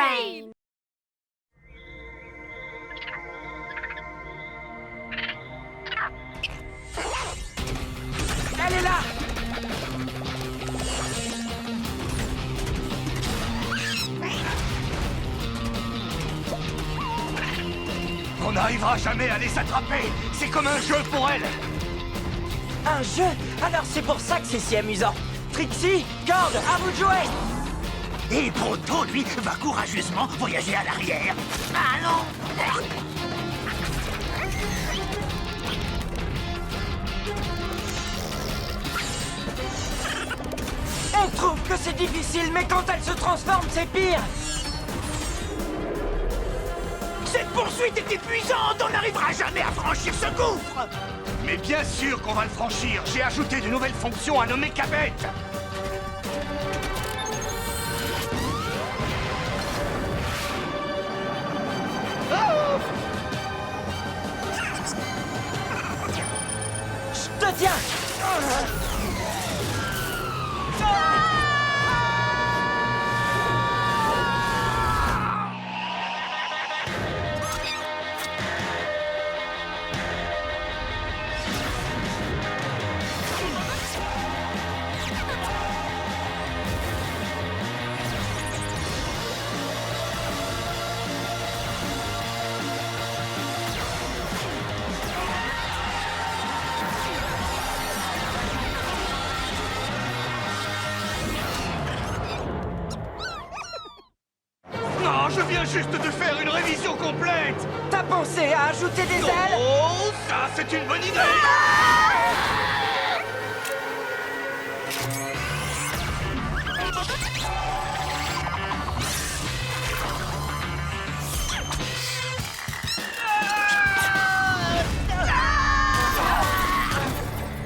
Train! Elle est là! On n'arrivera jamais à les attraper. C'est comme un jeu pour elle. Un jeu? Alors c'est pour ça que c'est si amusant. Trixie, Cord, à vous de jouer! Et Proto, lui, va courageusement voyager à l'arrière. Ah non! On trouve que c'est difficile, mais quand elle se transforme, c'est pire! Cette poursuite est épuisante! On n'arrivera jamais à franchir ce gouffre! Mais bien sûr qu'on va le franchir. J'ai ajouté de nouvelles fonctions à nos mécabettes. Je te tiens! Non, je viens juste de faire une révision complète. T'as pensé à ajouter des ailes? Oh, ça, c'est une bonne idée.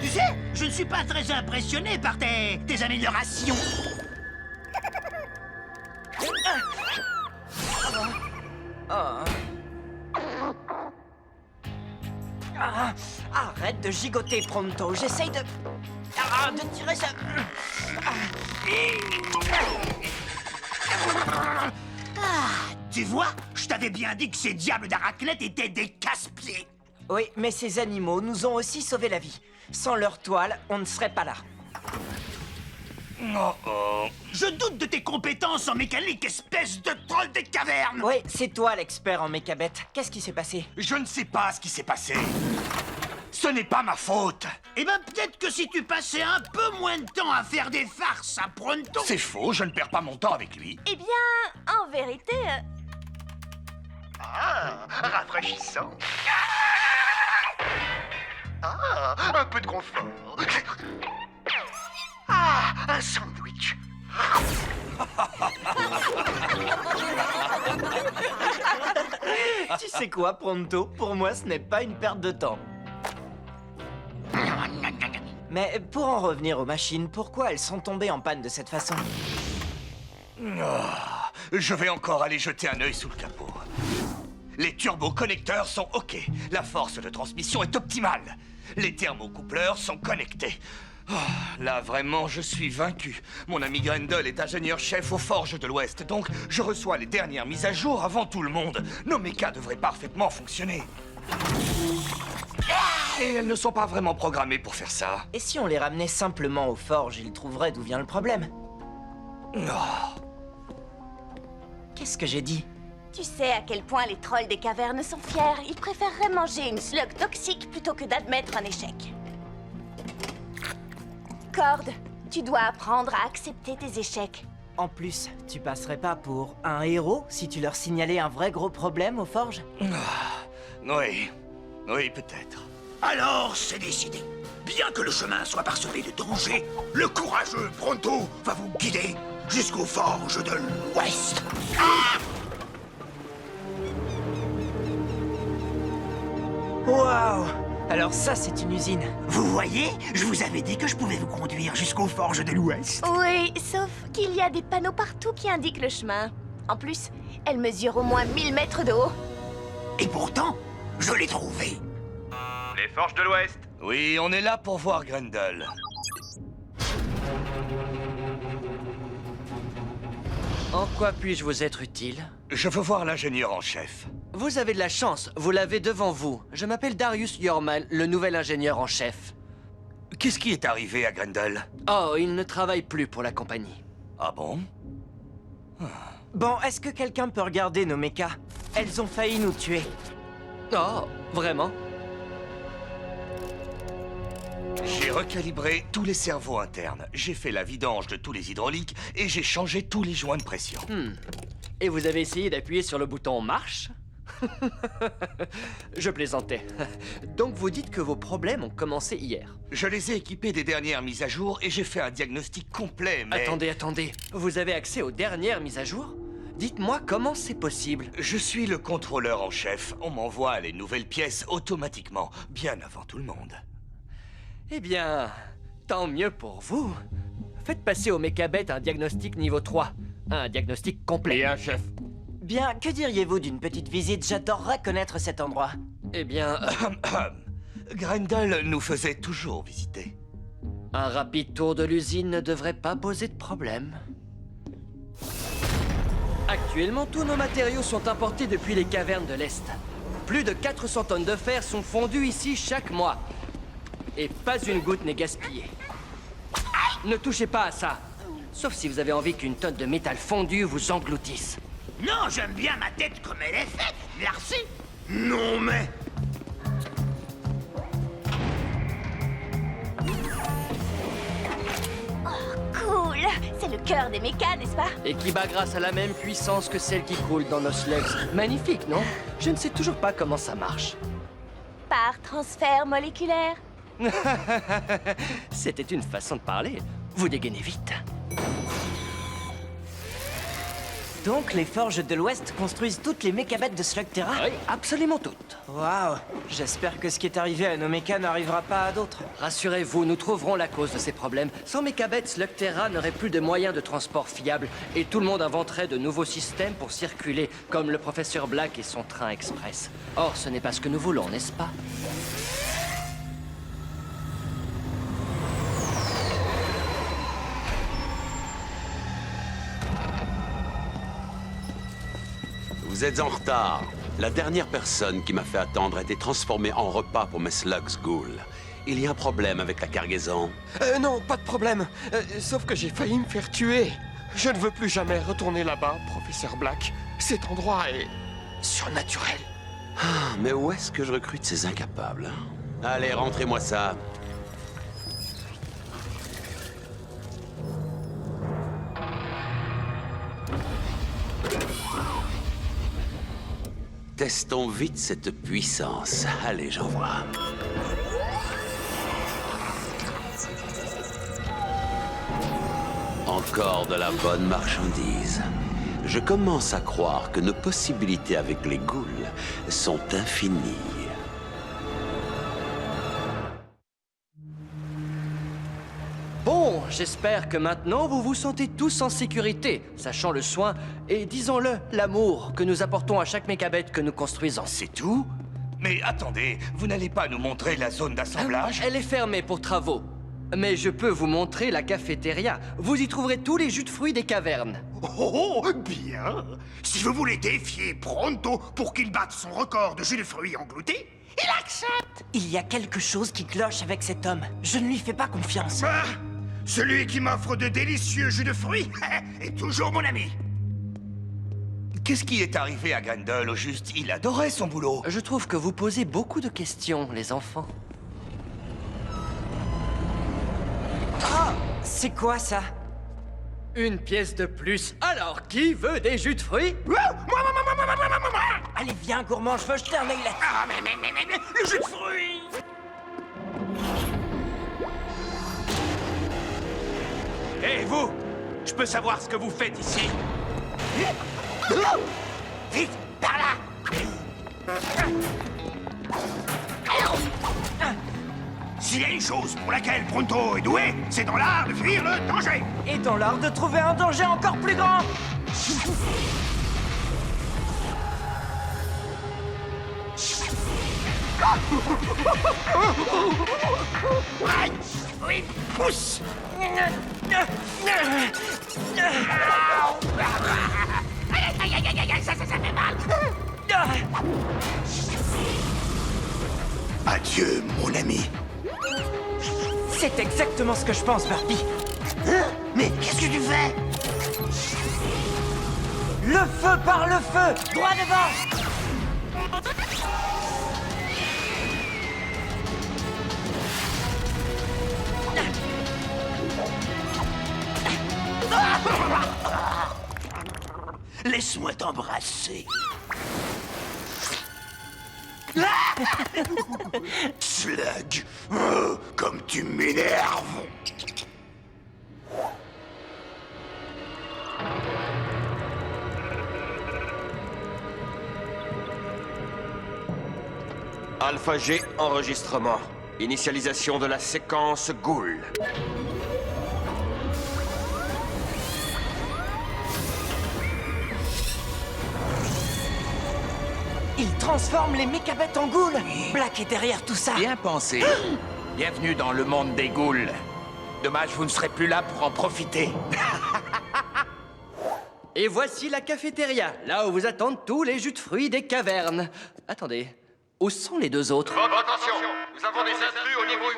Tu sais, je ne suis pas très impressionné par tes améliorations. Ah, arrête de gigoter, Pronto. J'essaye de tirer ça. Tu vois, je t'avais bien dit que ces diables d'Araclette étaient des casse-pieds. Oui, mais ces animaux nous ont aussi sauvé la vie. Sans leur toile, on ne serait pas là. Oh, oh. Je doute de tes compétences en mécanique, espèce de troll des cavernes. Oui, c'est toi l'expert en mécabête. Qu'est-ce qui s'est passé? Je ne sais pas ce qui s'est passé. Ce n'est pas ma faute. Eh ben, peut-être que si tu passais un peu moins de temps à faire des farces à Pronto... C'est faux, je ne perds pas mon temps avec lui. Eh bien, en vérité... Ah, rafraîchissant. Ah, un peu de confort. Ah, un sandwich. Tu sais quoi, Pronto? Pour moi, ce n'est pas une perte de temps. Mais pour en revenir aux machines, pourquoi elles sont tombées en panne de cette façon? Je vais encore aller jeter un œil sous le capot. Les turboconnecteurs sont OK. La force de transmission est optimale. Les thermocoupleurs sont connectés. Oh, là, vraiment, je suis vaincu. Mon ami Grendel est ingénieur-chef aux Forges de l'Ouest, donc je reçois les dernières mises à jour avant tout le monde. Nos mechas devraient parfaitement fonctionner. Et elles ne sont pas vraiment programmées pour faire ça. Et si on les ramenait simplement aux forges, ils trouveraient d'où vient le problème? Qu'est-ce que j'ai dit? Tu sais à quel point les trolls des cavernes sont fiers. Ils préféreraient manger une slug toxique plutôt que d'admettre un échec. Cord, tu dois apprendre à accepter tes échecs. En plus, tu passerais pas pour un héros si tu leur signalais un vrai gros problème aux forges? Oui, oui, peut-être. Alors, c'est décidé. Bien que le chemin soit parsemé de dangers, le courageux Pronto va vous guider jusqu'aux forges de l'Ouest. Waouh! Alors ça, c'est une usine. Vous voyez, je vous avais dit que je pouvais vous conduire jusqu'aux forges de l'Ouest. Oui, sauf qu'il y a des panneaux partout qui indiquent le chemin. En plus, elle mesure au moins 1000 mètres de haut. Et pourtant, je l'ai trouvé. Les Forges de l'Ouest. Oui, on est là pour voir Grendel. En quoi puis-je vous être utile? Je veux voir l'ingénieur en chef. Vous avez de la chance, vous l'avez devant vous. Je m'appelle Darius Yorman, le nouvel ingénieur en chef. Qu'est-ce qui est arrivé à Grendel? Oh, il ne travaille plus pour la compagnie. Ah bon? Bon, est-ce que quelqu'un peut regarder nos mechas? Elles ont failli nous tuer. Oh, vraiment? J'ai recalibré tous les cerveaux internes. J'ai fait la vidange de tous les hydrauliques et j'ai changé tous les joints de pression. Et vous avez essayé d'appuyer sur le bouton marche? Je plaisantais. Donc vous dites que vos problèmes ont commencé hier. Je les ai équipés des dernières mises à jour et j'ai fait un diagnostic complet, mais... Attendez. Vous avez accès aux dernières mises à jour? Dites-moi comment c'est possible. Je suis le contrôleur en chef. On m'envoie les nouvelles pièces automatiquement, bien avant tout le monde. Eh bien, tant mieux pour vous. Faites passer au Mechabet un diagnostic niveau 3. Un diagnostic complet. Et un chef. Bien, que diriez-vous d'une petite visite? J'adorerais connaître cet endroit. Eh bien, Grendel nous faisait toujours visiter. un rapide tour de l'usine ne devrait pas poser de problème. Actuellement, tous nos matériaux sont importés depuis les cavernes de l'Est. Plus de 400 tonnes de fer sont fondues ici chaque mois. Et pas une goutte n'est gaspillée. Ne touchez pas à ça. Sauf si vous avez envie qu'une tonne de métal fondu vous engloutisse. Non, j'aime bien ma tête comme elle est faite, merci. Non, mais... Cool. C'est le cœur des mechas, n'est-ce pas? Et qui bat grâce à la même puissance que celle qui coule dans nos slugs. Magnifique, non? Je ne sais toujours pas comment ça marche. Par transfert moléculaire. C'était une façon de parler. Vous dégainez vite. Donc, les forges de l'Ouest construisent toutes les mécabettes de Slugterra? Oui, absolument toutes. Waouh! J'espère que ce qui est arrivé à nos mechas n'arrivera pas à d'autres. Rassurez-vous, nous trouverons la cause de ces problèmes. Sans Mechabet, Slugterra n'aurait plus de moyens de transport fiables et tout le monde inventerait de nouveaux systèmes pour circuler, comme le professeur Black et son train express. Or, ce n'est pas ce que nous voulons, n'est-ce pas? Vous êtes en retard. La dernière personne qui m'a fait attendre a été transformée en repas pour mes slugs ghouls. Il y a un problème avec la cargaison. Non, pas de problème. Sauf que j'ai failli me faire tuer. Je ne veux plus jamais retourner là-bas, professeur Black. Cet endroit est surnaturel. Ah, mais où est-ce que je recrute ces incapables? Allez, rentrez-moi ça. Testons vite cette puissance. Allez, j'en vois. Encore de la bonne marchandise. Je commence à croire que nos possibilités avec les ghouls sont infinies. Bon, j'espère que maintenant vous vous sentez tous en sécurité, sachant le soin et, disons-le, l'amour que nous apportons à chaque Mechabet que nous construisons. C'est tout? Mais attendez, vous n'allez pas nous montrer la zone d'assemblage? Elle est fermée pour travaux. Mais je peux vous montrer la cafétéria. Vous y trouverez tous les jus de fruits des cavernes. Oh, bien. Si vous voulez défier Pronto pour qu'il batte son record de jus de fruits engloutis, il accepte. Il y a quelque chose qui cloche avec cet homme. Je ne lui fais pas confiance. Ah, celui qui m'offre de délicieux jus de fruits est toujours mon ami. Qu'est-ce qui est arrivé à Grendel au juste? Il adorait son boulot. Je trouve que vous posez beaucoup de questions, les enfants. C'est quoi ça? Une pièce de plus. Alors, qui veut des jus de fruits? Moi. Allez, viens, gourmand, je veux jeter un œil là. Ah, mais, le jus de fruits. Hé, vous! Je peux savoir ce que vous faites ici? Vite, par là. S'il y a une chose pour laquelle Pronto est doué, c'est dans l'art de fuir le danger. Et dans l'art de trouver un danger encore plus grand. Aïe, oui, pousse. Adieu, mon ami. C'est exactement ce que je pense, Barbie. Hein? Mais qu'est-ce que tu fais? Le feu par le feu! Droit devant! Laisse-moi t'embrasser. Slug, oh, comme tu m'énerves. Alpha G, enregistrement. Initialisation de la séquence Ghoul. Il transforme les mécabêtes en ghouls! Black est derrière tout ça! Bien pensé. Bienvenue dans le monde des ghouls. Dommage, vous ne serez plus là pour en profiter. Et voici la cafétéria, là où vous attendent tous les jus de fruits des cavernes. Attendez, où sont les deux autres? Attention, nous avons des intrus au niveau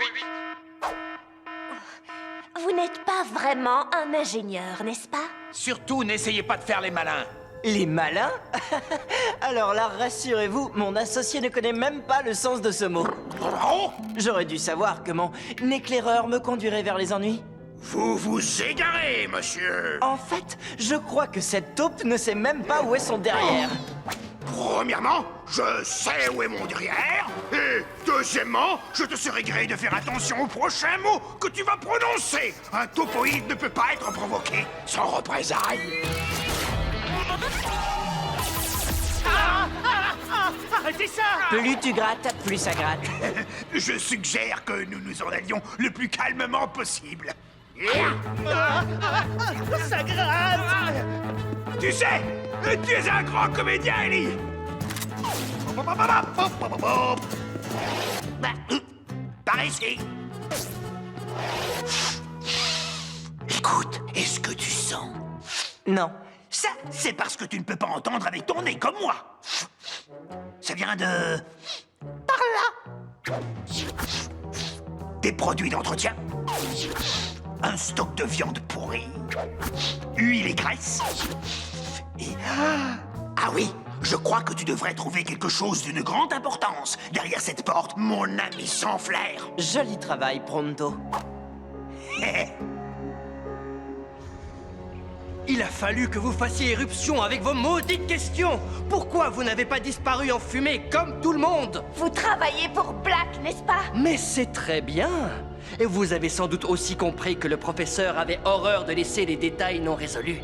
8. Vous n'êtes pas vraiment un ingénieur, n'est-ce pas? Surtout, n'essayez pas de faire les malins. Les malins? Alors là, rassurez-vous, mon associé ne connaît même pas le sens de ce mot. J'aurais dû savoir que mon éclaireur me conduirait vers les ennuis. Vous vous égarez, monsieur. En fait, je crois que cette taupe ne sait même pas où est son derrière. Premièrement, je sais où est mon derrière. Et deuxièmement, je te serais gré de faire attention aux prochains mots que tu vas prononcer. Un topoïde ne peut pas être provoqué sans représailles. Arrêtez ça! Plus tu grattes, plus ça gratte. Je suggère que nous nous en allions le plus calmement possible. Ça gratte! Tu sais, tu es un grand comédien, Ellie. Par ici. Écoute, est-ce que tu sens? Non. Ça, c'est parce que tu ne peux pas entendre avec ton nez comme moi. Ça vient de... par là. Des produits d'entretien. Un stock de viande pourrie. Huile et graisse. Et... Ah oui, je crois que tu devrais trouver quelque chose d'une grande importance derrière cette porte, mon ami sans flair. Joli travail, Pronto. Il a fallu que vous fassiez éruption avec vos maudites questions. Pourquoi vous n'avez pas disparu en fumée comme tout le monde? Vous travaillez pour Black, n'est-ce pas? Mais c'est très bien. Et vous avez sans doute aussi compris que le professeur avait horreur de laisser les détails non résolus.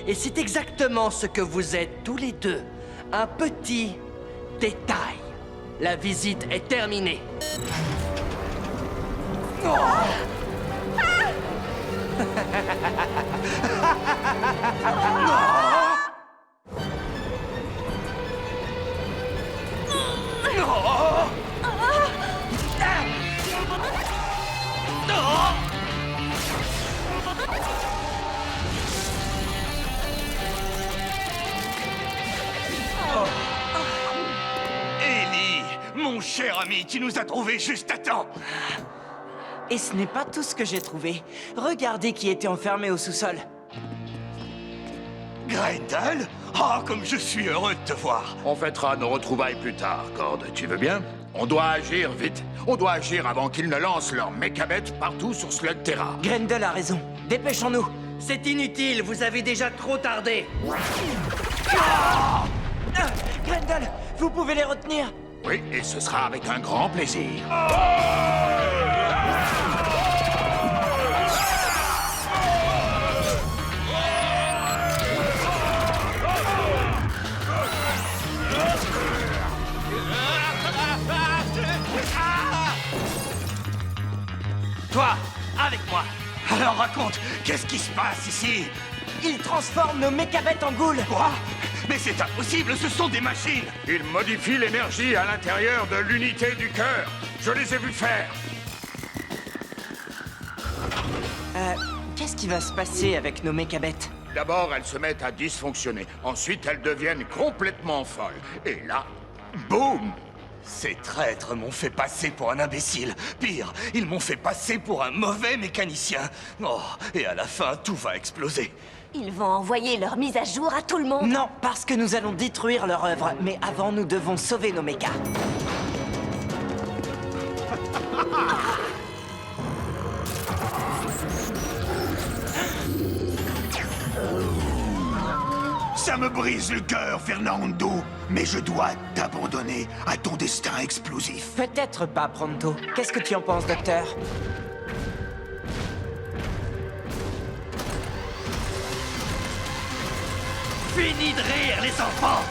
Et c'est exactement ce que vous êtes tous les deux. Un petit détail. La visite est terminée. Ellie, mon cher ami, tu nous as trouvés juste à temps. Et ce n'est pas tout ce que j'ai trouvé. Regardez qui était enfermé au sous-sol. Grendel? Ah, comme je suis heureux de te voir. On fêtera nos retrouvailles plus tard, Cord. Tu veux bien? On doit agir vite. On doit agir avant qu'ils ne lancent leurs mécabêtes partout sur Slugterra. Grendel a raison. Dépêchons-nous. C'est inutile, vous avez déjà trop tardé. Grendel, vous pouvez les retenir. Oui, et ce sera avec un grand plaisir. Toi, avec moi. Alors raconte, qu'est-ce qui se passe ici? Il transforme nos mécabêtes en ghouls. Quoi? Mais c'est impossible, ce sont des machines. Ils modifient l'énergie à l'intérieur de l'unité du cœur. Je les ai vus faire. Qu'est-ce qui va se passer avec nos mécabêtes? D'abord, elles se mettent à dysfonctionner. Ensuite, elles deviennent complètement folles. Et là, boum! Ces traîtres m'ont fait passer pour un imbécile. Pire, ils m'ont fait passer pour un mauvais mécanicien. Oh, et à la fin, tout va exploser. Ils vont envoyer leur mise à jour à tout le monde. Non, parce que nous allons détruire leur œuvre. Mais avant, nous devons sauver nos mechas. Ça me brise le cœur, Fernando, mais je dois t'abandonner à ton destin explosif. Peut-être pas, Pronto. Qu'est-ce que tu en penses, docteur? Fini de rire, les enfants!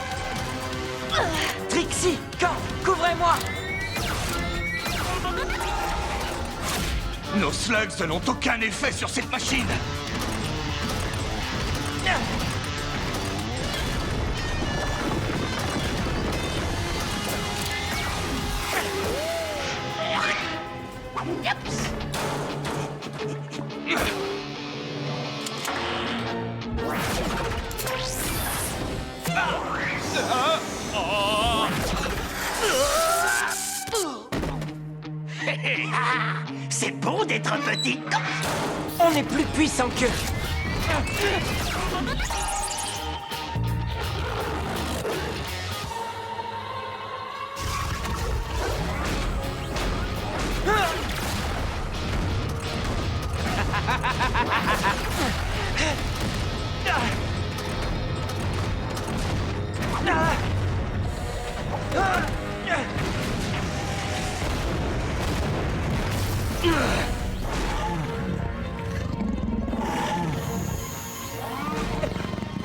Trixie, Quand, couvrez-moi! Nos slugs n'ont aucun effet sur cette machine. C'est bon d'être un petit... On est plus puissant qu'eux.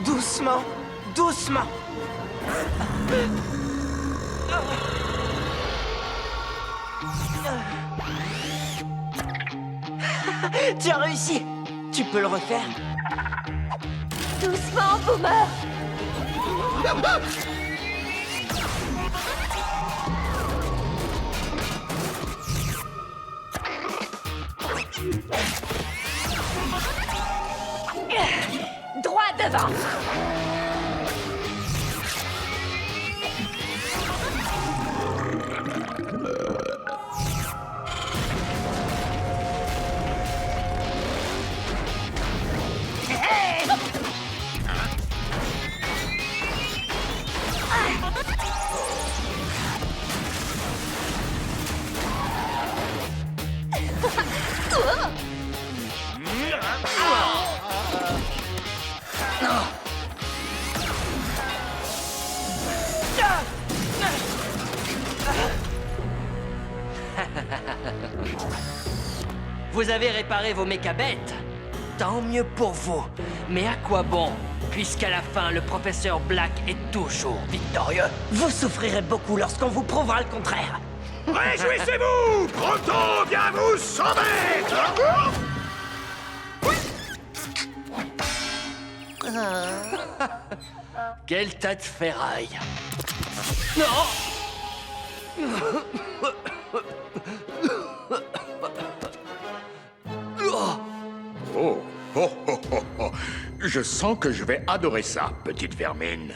Doucement, doucement. Tu as réussi. Tu peux le refaire? Doucement, Boomer. Droit devant. Vous avez réparé vos méca bêtes. Tant mieux pour vous. Mais à quoi bon, puisqu'à la fin, le professeur Black est toujours victorieux? Vous souffrirez beaucoup lorsqu'on vous prouvera le contraire. Réjouissez-vous! Pronto vient vous sauver! Quel tas de ferraille. Non! Oh, oh, oh, oh, oh. Je sens que je vais adorer ça, petite vermine.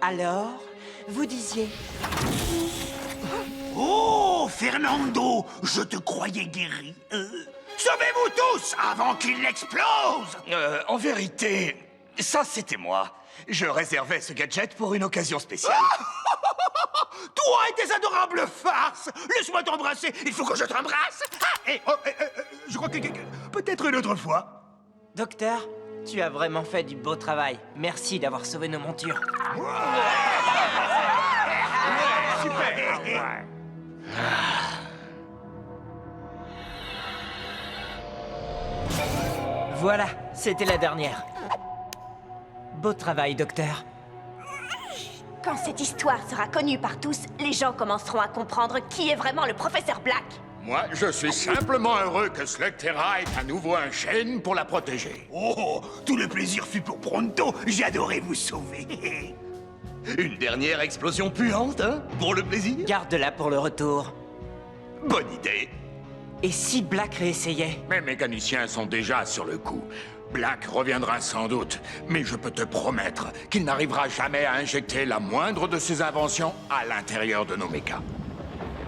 Alors, vous disiez? Oh, Fernando, je te croyais guéri. Sauvez-vous tous avant qu'il n'explose! En vérité, ça c'était moi. Je réservais ce gadget pour une occasion spéciale. Toi et tes adorables farces! Laisse-moi t'embrasser! Il faut que je t'embrasse! Je crois que peut-être une autre fois. Docteur, tu as vraiment fait du beau travail. Merci d'avoir sauvé nos montures. Super! Voilà, c'était la dernière. Beau travail, docteur. Quand cette histoire sera connue par tous, les gens commenceront à comprendre qui est vraiment le professeur Black. Moi, je suis simplement heureux que Slugterra ait à nouveau un chêne pour la protéger. Oh, tout le plaisir fut pour Pronto. J'ai adoré vous sauver. Une dernière explosion puante, hein? Pour le plaisir? Garde-la pour le retour. Bonne idée. Et si Black réessayait? Mes mécaniciens sont déjà sur le coup. Black reviendra sans doute, mais je peux te promettre qu'il n'arrivera jamais à injecter la moindre de ses inventions à l'intérieur de nos mechas.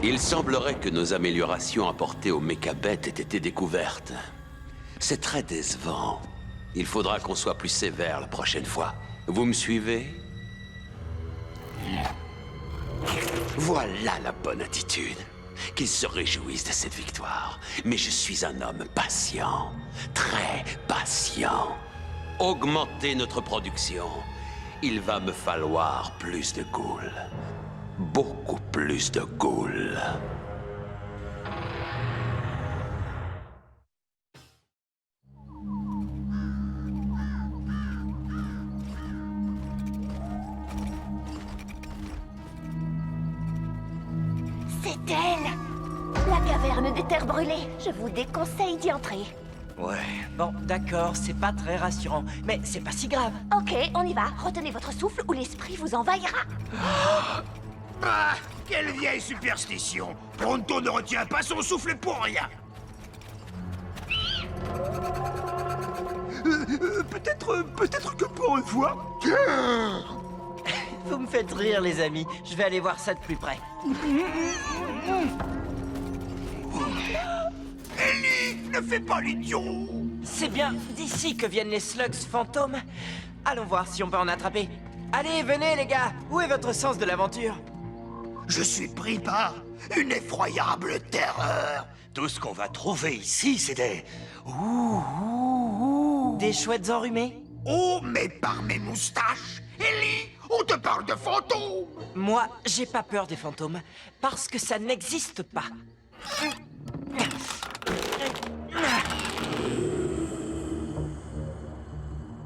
Il semblerait que nos améliorations apportées aux mécabêtes aient été découvertes. C'est très décevant. Il faudra qu'on soit plus sévère la prochaine fois. Vous me suivez? Voilà la bonne attitude. Qu'ils se réjouissent de cette victoire. Mais je suis un homme patient. Très patient. Augmentez notre production. Il va me falloir plus de ghouls. Beaucoup plus de ghouls. C'est elle! La caverne des terres brûlées. Je vous déconseille d'y entrer. Ouais. Bon, d'accord, c'est pas très rassurant, mais c'est pas si grave. Ok, on y va. Retenez votre souffle ou l'esprit vous envahira. Ah, quelle vieille superstition! Pronto ne retient pas son souffle pour rien! Peut-être que pour une fois... Vous me faites rire, les amis. Je vais aller voir ça de plus près. Ellie, ne fais pas l'idiot! C'est bien d'ici que viennent les slugs fantômes. Allons voir si on peut en attraper. Allez, venez, les gars. Où est votre sens de l'aventure? Je suis pris par une effroyable terreur. Tout ce qu'on va trouver ici, c'est des... Des chouettes enrhumées? Oh, mais par mes moustaches! Ellie, on te parle de fantômes! Moi, j'ai pas peur des fantômes, parce que ça n'existe pas.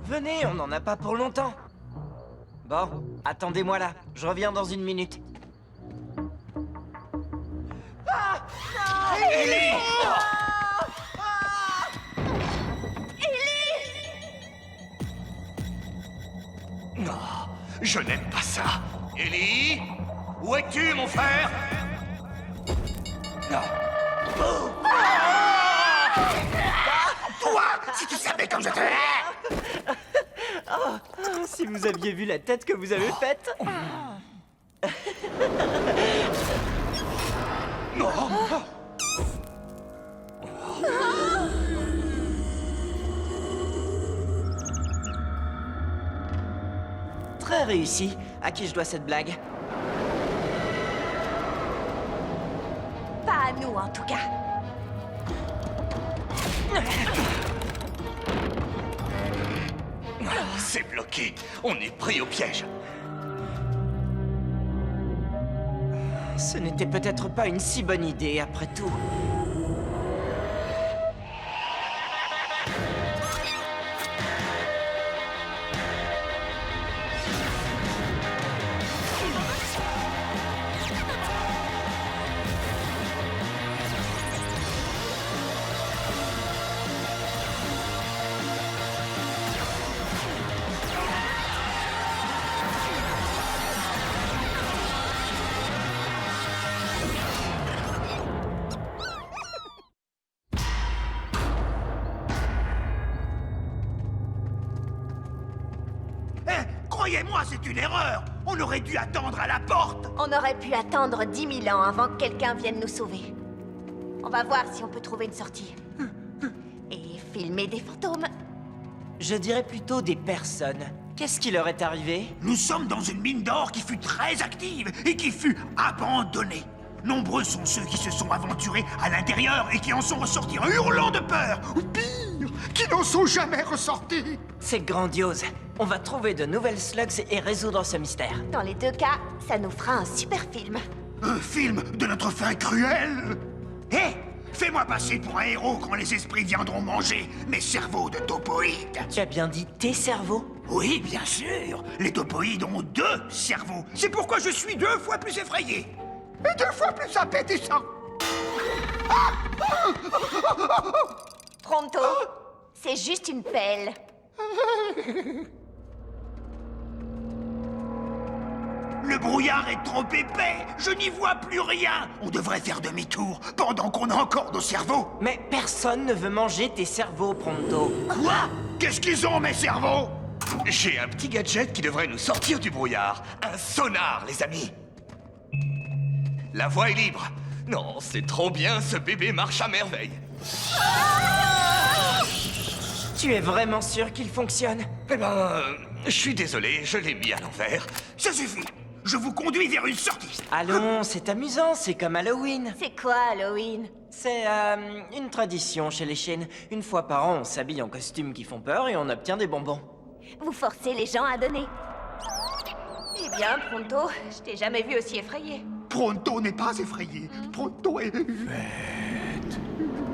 Venez, on n'en a pas pour longtemps. Bon, attendez-moi là, je reviens dans une minute. Ellie! Non, je n'aime pas ça. Ellie, où es-tu, mon frère? Non. Toi, si tu savais comme je te hais! Si vous aviez vu la tête que vous avez faite. Très réussi. À qui je dois cette blague? Pas à nous, en tout cas. C'est bloqué. On est pris au piège. Ce n'était peut-être pas une si bonne idée, après tout. Croyez-moi, c'est une erreur! On aurait dû attendre à la porte! On aurait pu attendre 10 000 ans avant que quelqu'un vienne nous sauver. On va voir si on peut trouver une sortie. Et filmer des fantômes. Je dirais plutôt des personnes. Qu'est-ce qui leur est arrivé? Nous sommes dans une mine d'or qui fut très active et qui fut abandonnée. Nombreux sont ceux qui se sont aventurés à l'intérieur et qui en sont ressortis en hurlant de peur, ou pire, qui n'en sont jamais ressortis. C'est grandiose. On va trouver de nouvelles slugs et résoudre ce mystère. Dans les deux cas, ça nous fera un super film. Un film de notre fin cruelle. Hé, fais-moi passer pour un héros quand les esprits viendront manger mes cerveaux de topoïdes. Tu as bien dit tes cerveaux? Oui, bien sûr. Les topoïdes ont 2 cerveaux. C'est pourquoi je suis 2 fois plus effrayé. Et 2 fois plus appétissant. Pronto, c'est juste une pelle. Le brouillard est trop épais. Je n'y vois plus rien. On devrait faire demi-tour pendant qu'on a encore nos cerveaux. Mais personne ne veut manger tes cerveaux, Pronto. Quoi? Qu'est-ce qu'ils ont, mes cerveaux? J'ai un petit gadget qui devrait nous sortir du brouillard. Un sonar, les amis. La voie est libre. Non, c'est trop bien, ce bébé marche à merveille. Tu es vraiment sûr qu'il fonctionne? Eh ben, je suis désolé, je l'ai mis à l'envers. Ça suffit. Je vous conduis vers une sortie. Allons, c'est amusant, c'est comme Halloween. C'est quoi Halloween? C'est une tradition chez les chiennes. Une fois par an, on s'habille en costumes qui font peur et on obtient des bonbons. Vous forcez les gens à donner. Eh bien, Pronto, je t'ai jamais vu aussi effrayé. Pronto n'est pas effrayé. Pronto est...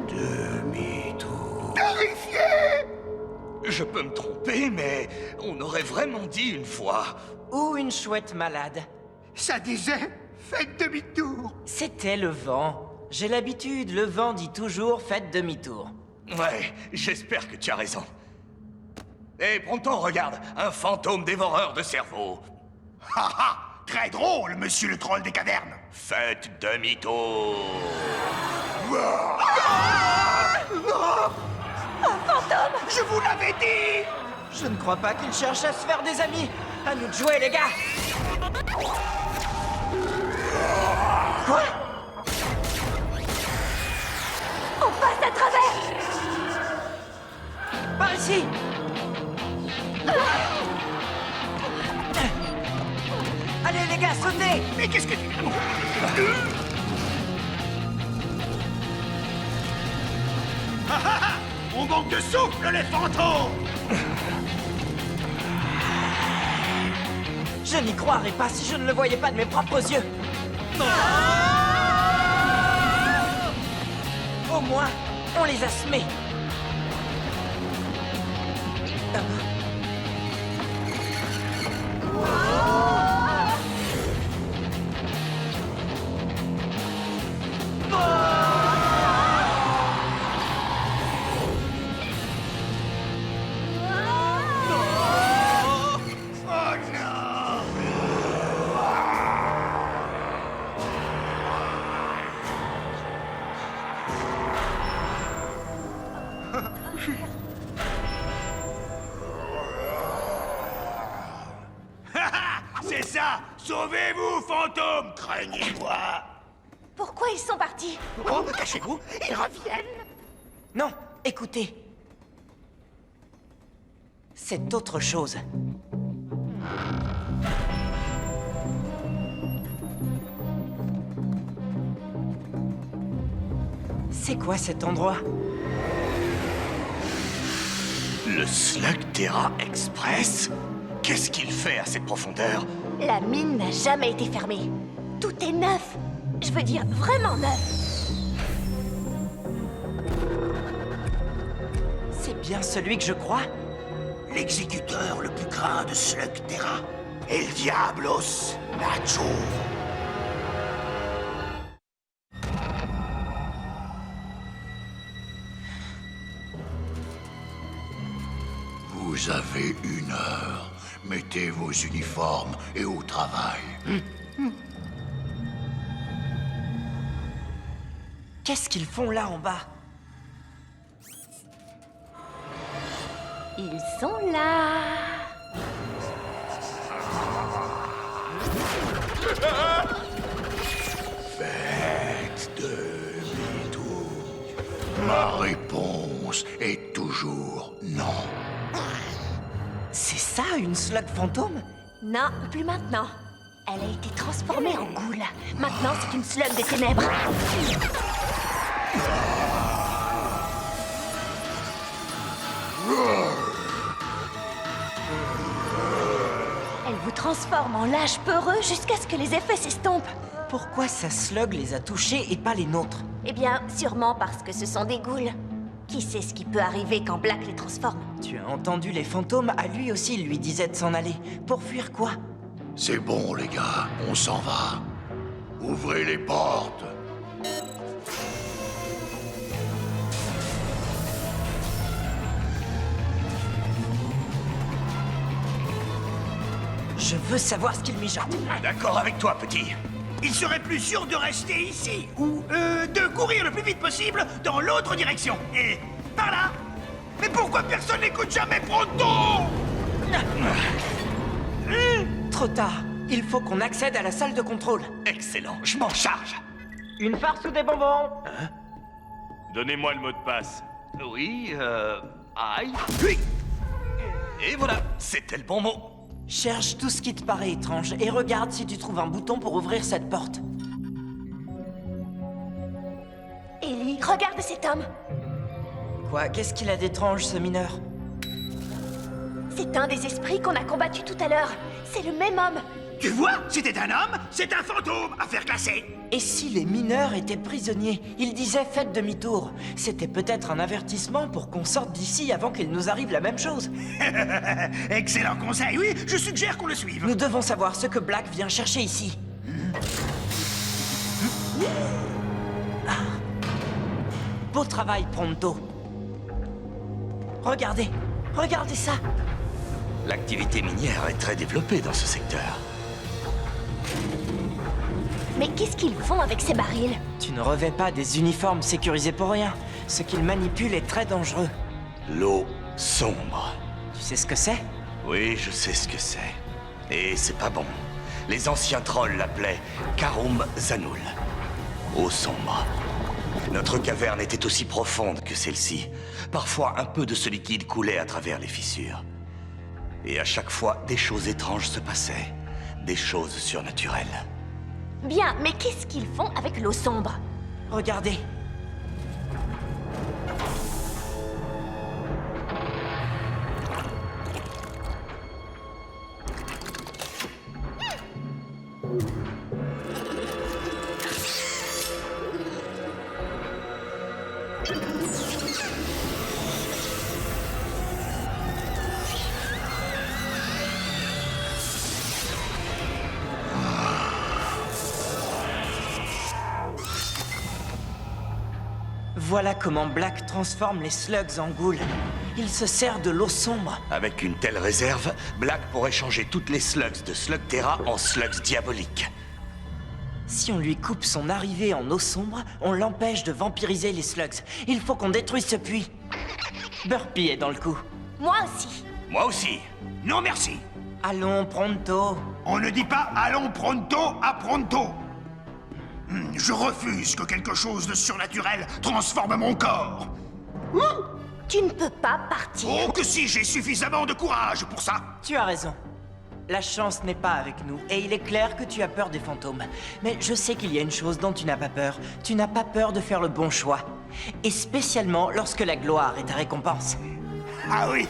Demi-tour. terrifié. Je peux me tromper, mais on aurait vraiment dit une fois. Ou une chouette malade. Ça disait, faites demi-tour. C'était le vent. J'ai l'habitude, le vent dit toujours faites demi-tour. Ouais, j'espère que tu as raison. Hé, Pronto, regarde, un fantôme dévoreur de cerveau. Ha ha. Très drôle, monsieur le troll des cavernes. Faites demi-tour. Je vous l'avais dit. Je ne crois pas qu'il cherche à se faire des amis. À nous de jouer, les gars. Quoi? On passe à travers. Par ici. Allez, les gars, sautez. Mais qu'est-ce que tu... On manque de souffle, les fantômes. Je n'y croirais pas si je ne le voyais pas de mes propres yeux. Au moins, on les a semés. Oh non. C'est ça. Sauvez-vous, fantômes. Craignez-moi. Pourquoi ils sont partis? Oh, cachez-vous. Ils reviennent. Non, écoutez. C'est autre chose. C'est quoi cet endroit? Le Slugterra Express? Qu'est-ce qu'il fait à cette profondeur? La mine n'a jamais été fermée. Tout est neuf. Je veux dire vraiment neuf. C'est bien celui que je crois? L'exécuteur le plus grand de Slugterra. El Diablos Nacho. Vous avez 1 heure. Mettez vos uniformes et au travail. Qu'est-ce qu'ils font là en bas? Ils sont là. Faites demi-tour. Ma réponse est toujours non. C'est ça, une slug fantôme? Non, plus maintenant. Elle a été transformée en ghoul. Maintenant, c'est une slug des ténèbres. Elle vous transforme en lâche peureux jusqu'à ce que les effets s'estompent. Pourquoi sa slug les a touchés et pas les nôtres? Eh bien, sûrement parce que ce sont des ghouls. Qui sait ce qui peut arriver quand Black les transforme? Tu as entendu les fantômes? À lui aussi, il lui disait de s'en aller. Pour fuir quoi? C'est bon, les gars, on s'en va. Ouvrez les portes. Je veux savoir ce qu'il mijote. D'accord avec toi, petit. Il serait plus sûr de rester ici, ou de courir le plus vite possible dans l'autre direction. Et par là. Mais pourquoi personne n'écoute jamais Pronto? Trop tard. Il faut qu'on accède à la salle de contrôle. Excellent, je m'en charge. Une farce ou des bonbons? Donnez-moi le mot de passe. Oui, aïe. Oui. Et voilà, c'était le bon mot. Cherche tout ce qui te paraît étrange et regarde si tu trouves un bouton pour ouvrir cette porte. Ellie, regarde cet homme. Quoi? Qu'est-ce qu'il a d'étrange, ce mineur? C'est un des esprits qu'on a combattu tout à l'heure. C'est le même homme. Tu vois, c'était un homme, c'est un fantôme, affaire classée. Et si les mineurs étaient prisonniers? Ils disaient faites demi-tour. C'était peut-être un avertissement pour qu'on sorte d'ici avant qu'il nous arrive la même chose. Excellent conseil, oui, je suggère qu'on le suive. Nous devons savoir ce que Black vient chercher ici. Ah. Beau travail, Pronto. Regardez, regardez ça. L'activité minière est très développée dans ce secteur. Mais qu'est-ce qu'ils font avec ces barils? Tu ne revêts pas des uniformes sécurisés pour rien. Ce qu'ils manipulent est très dangereux. L'eau sombre. Tu sais ce que c'est? Oui, je sais ce que c'est. Et c'est pas bon. Les anciens trolls l'appelaient Karum Zanul. Eau sombre. Notre caverne était aussi profonde que celle-ci. Parfois, un peu de ce liquide coulait à travers les fissures. Et à chaque fois, des choses étranges se passaient. Des choses surnaturelles. Bien, mais qu'est-ce qu'ils font avec l'eau sombre? Regardez. Voilà comment Black transforme les slugs en ghouls. Il se sert de l'eau sombre. Avec une telle réserve, Black pourrait changer toutes les slugs de Slugterra en slugs diaboliques. Si on lui coupe son arrivée en eau sombre, on l'empêche de vampiriser les slugs. Il faut qu'on détruise ce puits. Burpee est dans le coup. Moi aussi. Moi aussi. Non merci. Allons, Pronto. On ne dit pas allons Pronto à Pronto. Je refuse que quelque chose de surnaturel transforme mon corps. Tu ne peux pas partir. Oh que si, j'ai suffisamment de courage pour ça. Tu as raison. La chance n'est pas avec nous, et il est clair que tu as peur des fantômes. Mais je sais qu'il y a une chose dont tu n'as pas peur. Tu n'as pas peur de faire le bon choix. Et spécialement lorsque la gloire est ta récompense. Ah oui,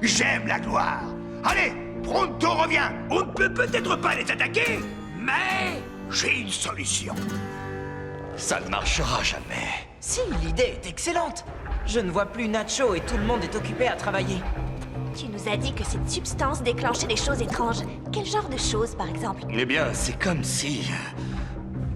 j'aime la gloire. Allez, Pronto revient. On ne peut peut-être pas les attaquer, mais j'ai une solution. Ça ne marchera jamais. Si, l'idée est excellente. Je ne vois plus Nacho et tout le monde est occupé à travailler. Tu nous as dit que cette substance déclenchait des choses étranges. Quel genre de choses, par exemple? Eh bien, c'est comme si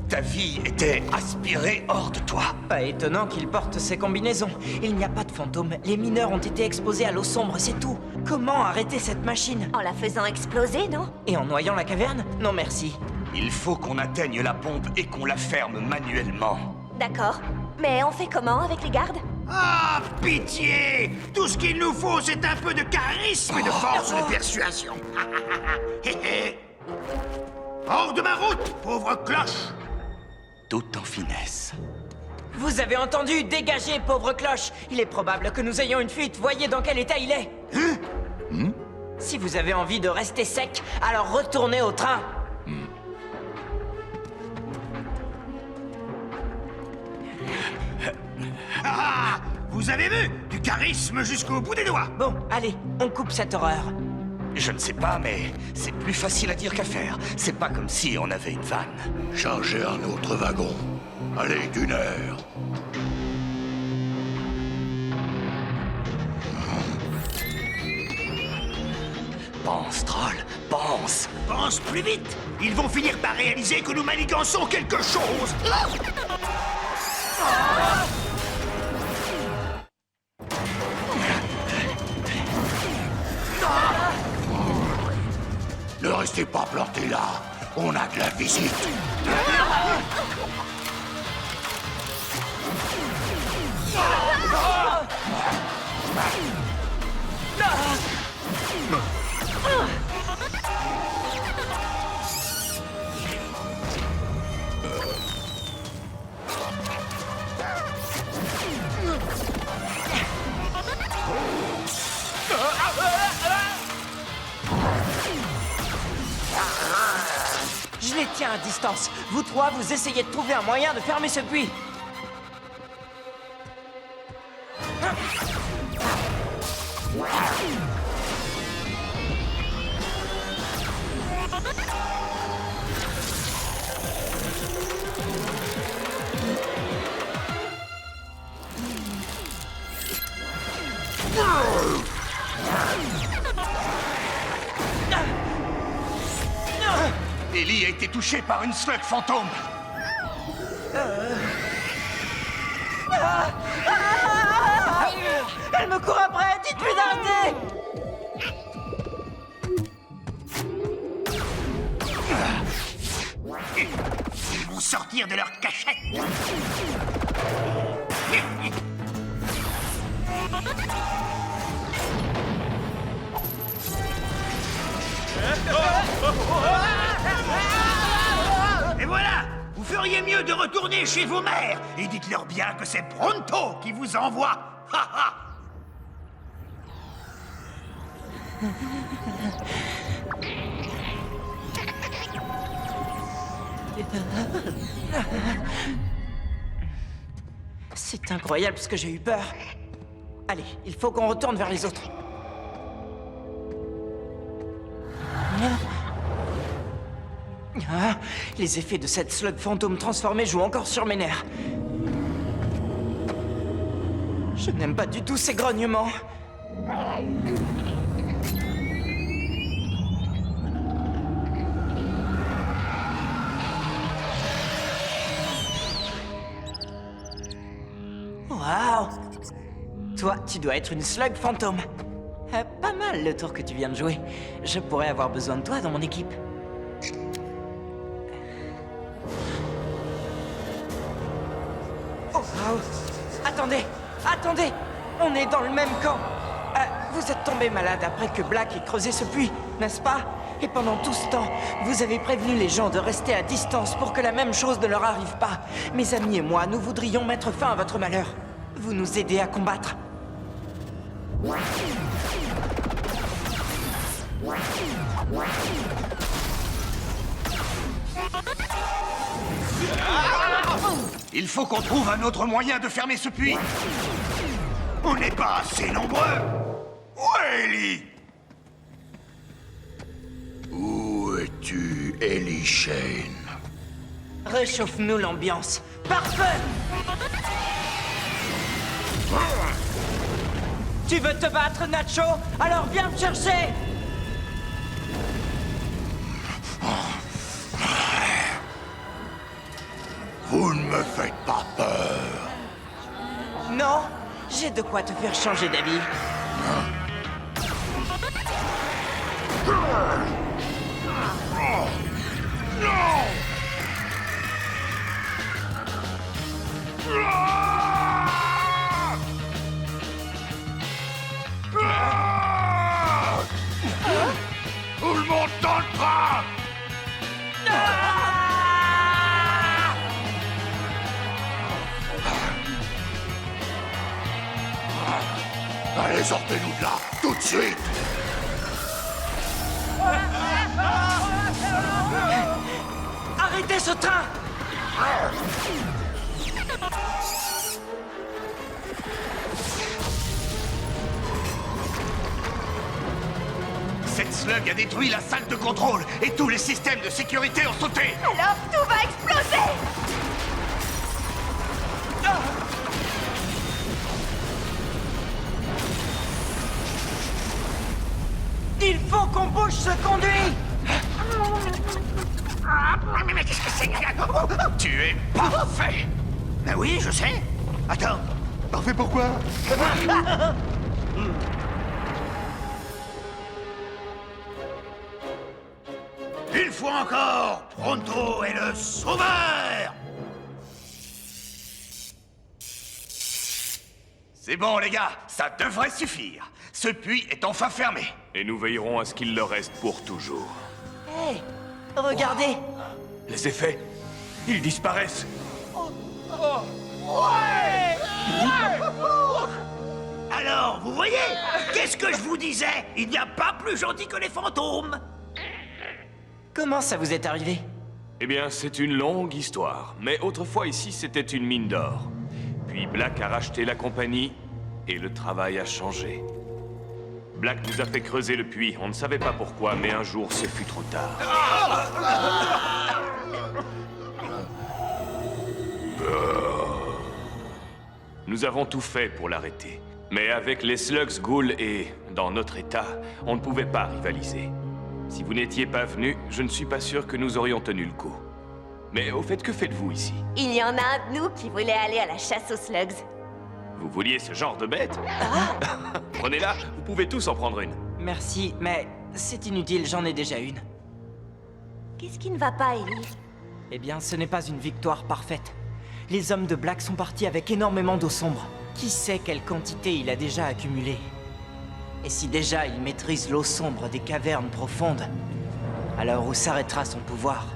ta vie était aspirée hors de toi. Pas étonnant qu'il porte ces combinaisons. Il n'y a pas de fantômes. Les mineurs ont été exposés à l'eau sombre, c'est tout. Comment arrêter cette machine? En la faisant exploser, non? Et en noyant la caverne? Non merci. Il faut qu'on atteigne la pompe et qu'on la ferme manuellement. D'accord. Mais on fait comment avec les gardes? Ah, pitié! Tout ce qu'il nous faut, c'est un peu de charisme et de force de persuasion. Hé, hé. Hors de ma route, pauvre cloche! Tout en finesse. Vous avez entendu? Dégagez, pauvre cloche! Il est probable que nous ayons une fuite. Voyez dans quel état il est. Si vous avez envie de rester sec, alors retournez au train. Ah, vous avez vu? Du charisme jusqu'au bout des doigts. Bon, allez, on coupe cette horreur. Je ne sais pas, mais c'est plus facile à dire qu'à faire. C'est pas comme si on avait une vanne. Chargez un autre wagon. Allez, d'une heure. Pense, troll, pense. Pense plus vite. Ils vont finir par réaliser que nous manigançons quelque chose. Le restez pas plantés là. On a de la visite. Je les tiens à distance. Vous trois, vous essayez de trouver un moyen de fermer ce puits. Ellie a été touchée par une slug fantôme. Elle me court après. Dites-lui d'arrêter. Ils vont sortir de leur cachette. Et voilà! Vous feriez mieux de retourner chez vos mères et dites-leur bien que c'est Pronto qui vous envoie. Ha ha! C'est incroyable ce que j'ai eu peur. Allez, il faut qu'on retourne vers les autres. Ah, les effets de cette slug fantôme transformée jouent encore sur mes nerfs. Je n'aime pas du tout ces grognements. Waouh! Toi, tu dois être une slug fantôme. Pas mal le tour que tu viens de jouer. Je pourrais avoir besoin de toi dans mon équipe. Oh, wow. Attendez! Attendez! On est dans le même camp! Vous êtes tombé malade après que Black ait creusé ce puits, n'est-ce pas? Et pendant tout ce temps, vous avez prévenu les gens de rester à distance pour que la même chose ne leur arrive pas. Mes amis et moi, nous voudrions mettre fin à votre malheur. Vous nous aidez à combattre. Il faut qu'on trouve un autre moyen de fermer ce puits. On n'est pas assez nombreux. Où est Ellie? Où es-tu, Ellie Shane? Réchauffe-nous l'ambiance. Parfait! Tu veux te battre, Nacho? Alors viens me chercher! Vous ne me faites pas peur. Non, j'ai de quoi te faire changer d'avis. Tout le monde dans le train! Allez, sortez-nous de là, tout de suite! Arrêtez ce train! Cette slug a détruit la salle de contrôle et tous les systèmes de sécurité ont sauté. Alors tout va exploser! Il faut qu'on bouge ce conduit! Mais qu'est-ce que c'est? Tu es parfait. Ben oui, je sais. Attends. Parfait pourquoi? Une fois encore, Pronto est le sauveur! C'est bon, les gars, ça devrait suffire. Ce puits est enfin fermé. Et nous veillerons à ce qu'il le reste pour toujours. Hey, regardez. Les effets, ils disparaissent. Alors, vous voyez? Qu'est-ce que je vous disais? Il n'y a pas plus gentil que les fantômes! Comment ça vous est arrivé? Eh bien, c'est une longue histoire. Mais autrefois, ici, c'était une mine d'or. Puis Black a racheté la compagnie, et le travail a changé. Black nous a fait creuser le puits. On ne savait pas pourquoi, mais un jour, ce fut trop tard. Nous avons tout fait pour l'arrêter. Mais avec les Slugs, Ghouls et dans notre état, on ne pouvait pas rivaliser. Si vous n'étiez pas venu, je ne suis pas sûr que nous aurions tenu le coup. Mais au fait, que faites-vous ici? Il y en a un de nous qui voulait aller à la chasse aux slugs. Vous vouliez ce genre de bête? Prenez-la, vous pouvez tous en prendre une. Merci, mais c'est inutile, j'en ai déjà une. Qu'est-ce qui ne va pas, Ellie? Eh bien, ce n'est pas une victoire parfaite. Les hommes de Black sont partis avec énormément d'eau sombre. Qui sait quelle quantité il a déjà accumulé? Et si déjà il maîtrise l'eau sombre des cavernes profondes, alors où s'arrêtera son pouvoir?